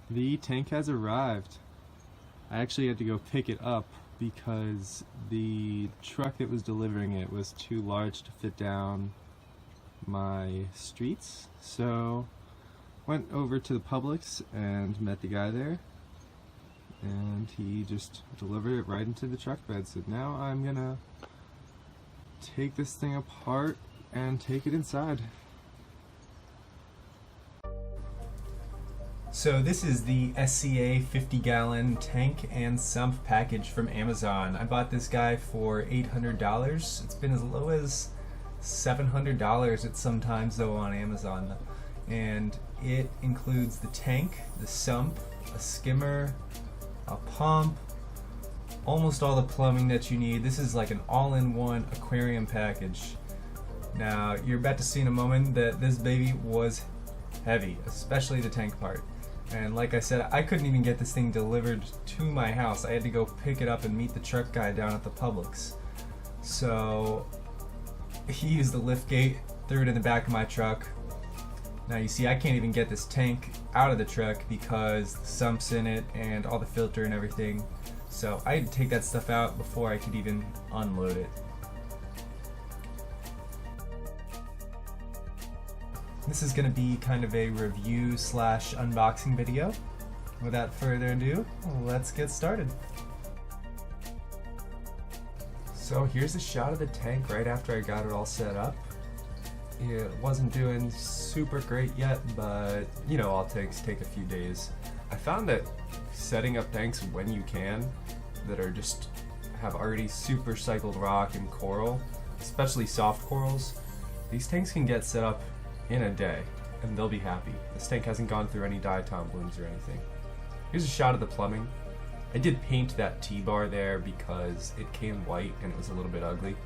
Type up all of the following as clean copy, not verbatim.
The tank has arrived. I actually had to go pick it up because the truck that was delivering it was too large to fit down my streets. So went over to the Publix and met the guy there, and he just delivered it right into the truck bed. So now I'm gonna take this thing apart and take it inside. So this is the SCA 50-gallon tank and sump package from Amazon. I bought this guy for $800. It's been as low as $700 at some times though on Amazon. And it includes the tank, the sump, a skimmer, a pump, almost all the plumbing that you need. This is like an all-in-one aquarium package. Now you're about to see in a moment that this baby was heavy, especially the tank part. And like I said, I couldn't even get this thing delivered to my house. I had to go pick it up and meet the truck guy down at the Publix. So he used the lift gate, threw it in the back of my truck. Now you see I can't even get this tank out of the truck because the sump's in it and all the filter and everything. So I had to take that stuff out before I could even unload it. This is going to be kind of a review / unboxing video. Without further ado, let's get started. So here's a shot of the tank right after I got it all set up. It wasn't doing super great yet, but you know, all takes take a few days. I found that setting up tanks when you can that are just have already super cycled rock and coral, especially soft corals, these tanks can get set up in a day and they'll be happy. This tank hasn't gone through any diatom blooms or anything. Here's a shot of the plumbing. I did paint that T-bar there because it came white and it was a little bit ugly.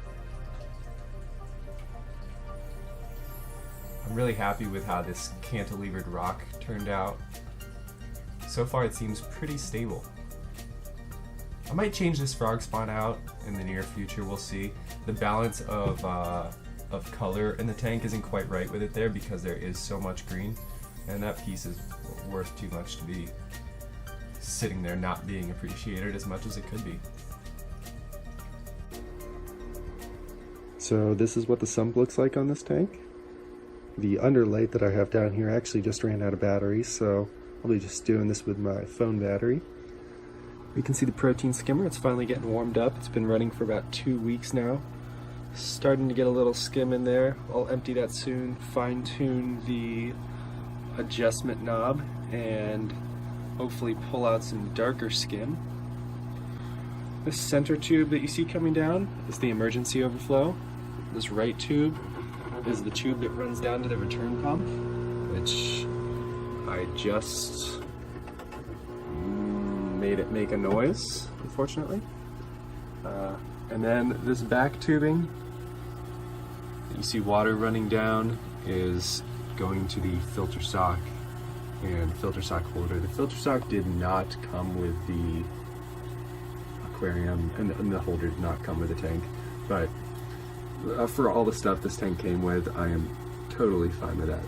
I'm really happy with how this cantilevered rock turned out. So far it seems pretty stable. I might change this frog spawn out in the near future, we'll see. The balance of color in the tank isn't quite right with it there because there is so much green, and that piece is worth too much to be sitting there not being appreciated as much as it could be. So this is what the sump looks like on this tank. The underlight that I have down here actually just ran out of batteries, so I'll be just doing this with my phone battery. You can see the protein skimmer, it's finally getting warmed up. It's been running for about 2 weeks now. Starting to get a little skim in there. I'll empty that soon, fine tune the adjustment knob, and hopefully pull out some darker skim. This center tube that you see coming down is the emergency overflow. This right tube is the tube that runs down to the return pump, which I just made it make a noise, unfortunately. And then this back tubing that you see water running down is going to the filter sock and filter sock holder. The filter sock did not come with the aquarium, and the holder did not come with the tank, but for all the stuff this tank came with, I am totally fine with that.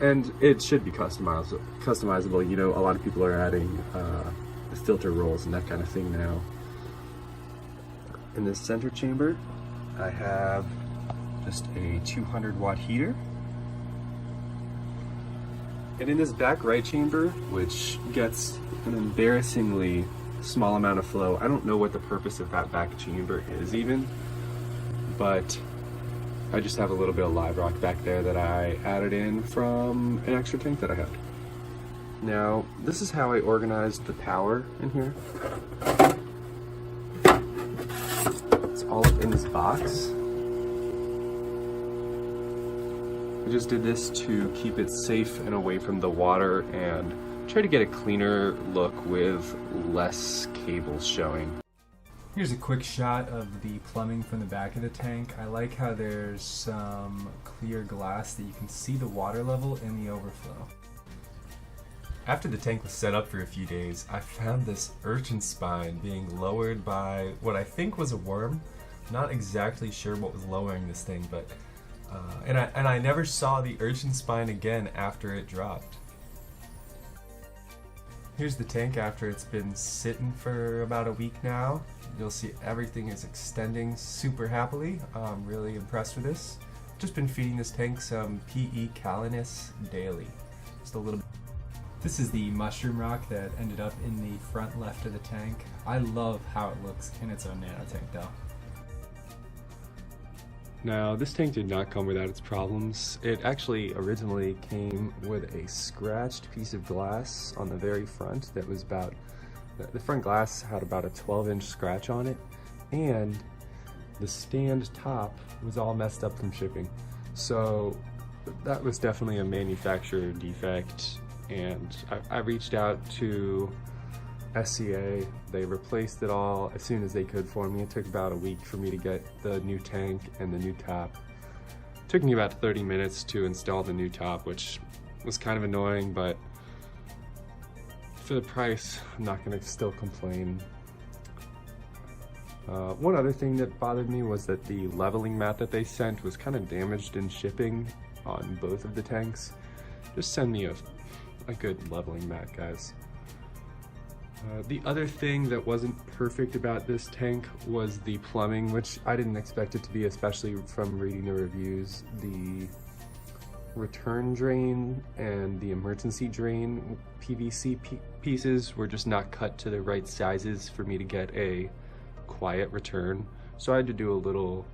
And it should be customizable. You know, a lot of people are adding the filter rolls and that kind of thing now. In this center chamber, I have just a 200-watt heater. And in this back right chamber, which gets an embarrassingly small amount of flow, I don't know what the purpose of that back chamber is even, but I just have a little bit of live rock back there that I added in from an extra tank that I had. Now, this is how I organized the power in here. It's all up in this box. I just did this to keep it safe and away from the water and try to get a cleaner look with less cables showing. Here's a quick shot of the plumbing from the back of the tank. I like how there's some clear glass that you can see the water level in the overflow. After the tank was set up for a few days, I found this urchin spine being lowered by what I think was a worm. Not exactly sure what was lowering this thing, but and I never saw the urchin spine again after it dropped. Here's the tank after it's been sitting for about a week now. You'll see everything is extending super happily. I'm really impressed with this. Just been feeding this tank some PE Calinus daily. Just a little bit. This is the mushroom rock that ended up in the front left of the tank. I love how it looks in its own nano tank though. Now, this tank did not come without its problems. It actually originally came with a scratched piece of glass on the very front that was about, the front glass had about a 12-inch scratch on it, and the stand top was all messed up from shipping. So that was definitely a manufacturer defect, and I reached out to SCA. They replaced it all as soon as they could for me. It took about a week for me to get the new tank and the new top. It took me about 30 minutes to install the new top, which was kind of annoying, but for the price, I'm not going to still complain. One other thing that bothered me was that the leveling mat that they sent was kind of damaged in shipping on both of the tanks. Just send me a good leveling mat, guys. The other thing that wasn't perfect about this tank was the plumbing, which I didn't expect it to be, especially from reading the reviews. The return drain and the emergency drain PVC pieces were just not cut to the right sizes for me to get a quiet return. So I had to do a little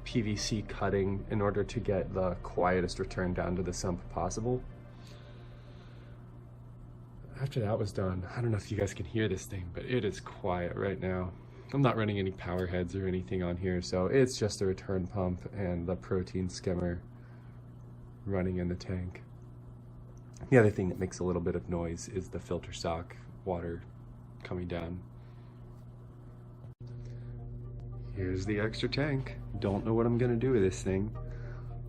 PVC cutting in order to get the quietest return down to the sump possible. After that was done, I don't know if you guys can hear this thing, but it is quiet right now. I'm not running any power heads or anything on here, so it's just a return pump and the protein skimmer running in the tank. The other thing that makes a little bit of noise is the filter sock water coming down. Here's the extra tank. Don't know what I'm gonna do with this thing.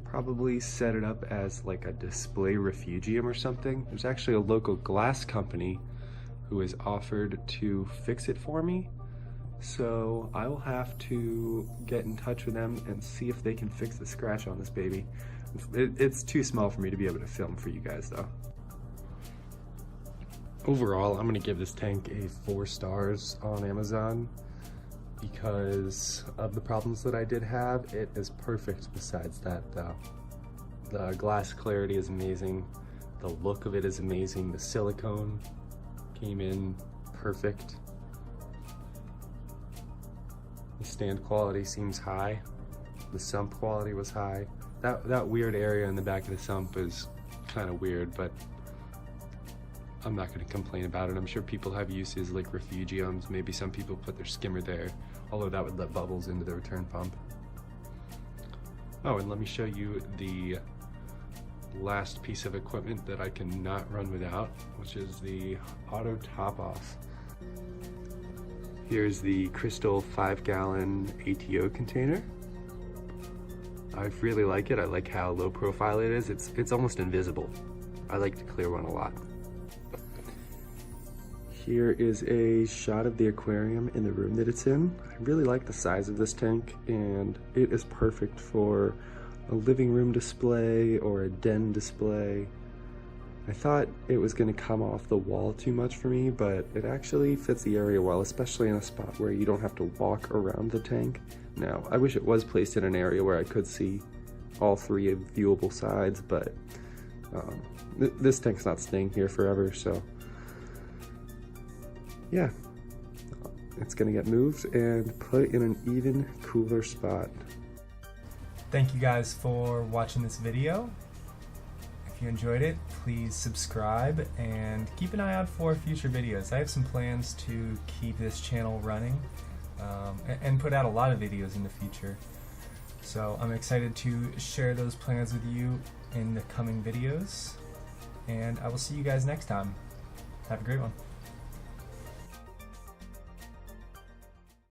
Probably set it up as like a display refugium or something. There's actually a local glass company who has offered to fix it for me, so I will have to get in touch with them and see if they can fix the scratch on this baby. It's too small for me to be able to film for you guys though. Overall, I'm gonna give this tank a 4 stars on Amazon. Because of the problems that I did have, it is perfect besides that though. The glass clarity is amazing, the look of it is amazing, the silicone came in perfect. The stand quality seems high, the sump quality was high. That weird area in the back of the sump is kind of weird, but I'm not going to complain about it. I'm sure people have uses like refugiums. Maybe some people put their skimmer there, although that would let bubbles into the return pump. Oh, and let me show you the last piece of equipment that I cannot run without, which is the auto top off. Here's the crystal 5-gallon ATO container. I really like it. I like how low profile it is. It's almost invisible. I like the clear one a lot. Here is a shot of the aquarium in the room that it's in. I really like the size of this tank, and it is perfect for a living room display or a den display. I thought it was going to come off the wall too much for me, but it actually fits the area well, especially in a spot where you don't have to walk around the tank. Now, I wish it was placed in an area where I could see all 3 viewable sides, but this tank's not staying here forever, so yeah, it's gonna get moved and put in an even cooler spot. Thank you guys for watching this video. If you enjoyed it, please subscribe and keep an eye out for future videos. I have some plans to keep this channel running and put out a lot of videos in the future. So I'm excited to share those plans with you in the coming videos, and I will see you guys next time. Have a great one.